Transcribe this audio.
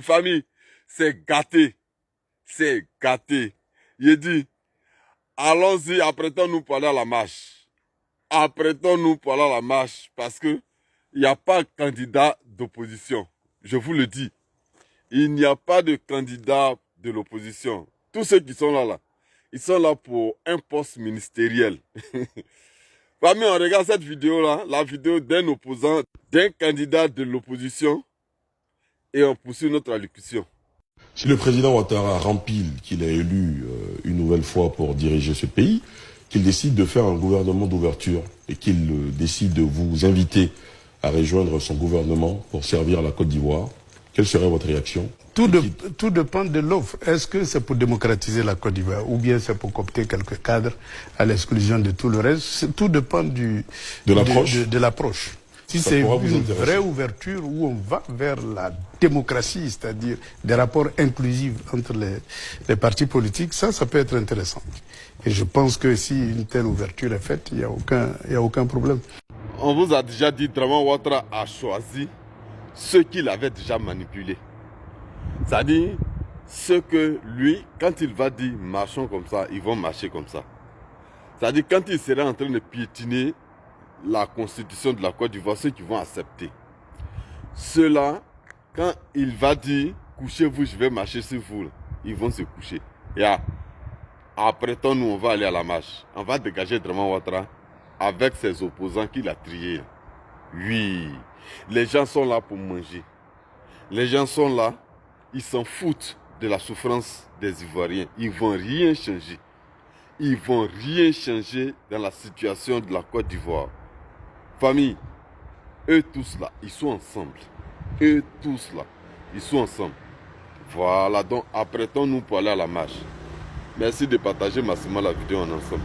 Famille, c'est gâté. C'est gâté. Il dit, allons-y, apprêtons-nous pour aller à la marche. Apprêtons-nous pour aller à la marche parce que il n'y a pas de candidat d'opposition. Je vous le dis. Il n'y a pas de candidat de l'opposition. Tous ceux qui sont là, ils sont là pour un poste ministériel. Famille, on regarde cette vidéo-là, la vidéo d'un opposant, d'un candidat de l'opposition, et on poursuit notre allocution. Si le président Ouattara rempile qu'il est élu une nouvelle fois pour diriger ce pays, qu'il décide de faire un gouvernement d'ouverture et qu'il décide de vous inviter à rejoindre son gouvernement pour servir la Côte d'Ivoire, quelle serait votre réaction? Tout dépend de l'offre. Est-ce que c'est pour démocratiser la Côte d'Ivoire ou bien c'est pour coopter quelques cadres à l'exclusion de tout le reste? Tout dépend de l'approche. Si c'est une vraie ouverture où on va vers la démocratie, c'est-à-dire des rapports inclusifs entre les partis politiques, ça peut être intéressant. Et je pense que si une telle ouverture est faite, il n'y a aucun problème. On vous a déjà dit, Draman Ouattara a choisi ceux qu'il avait déjà manipulés. C'est-à-dire, ceux que lui, quand il va dire marchons comme ça, ils vont marcher comme ça. C'est-à-dire, quand il sera en train de piétiner la constitution de la Côte d'Ivoire, ceux qui vont accepter. Ceux-là, quand il va dire couchez-vous, je vais marcher sur vous, ils vont se coucher. Et apprêtons-nous, on va aller à la marche. On va dégager Draman Ouattara avec ses opposants qu'il a triés. Oui, les gens sont là pour manger. Les gens sont là, ils s'en foutent de la souffrance des Ivoiriens. Ils ne vont rien changer. Ils ne vont rien changer dans la situation de la Côte d'Ivoire. Famille, eux tous là, ils sont ensemble. Eux tous là, ils sont ensemble. Voilà, donc apprêtons-nous pour aller à la marche. Merci de partager massivement la vidéo en ensemble.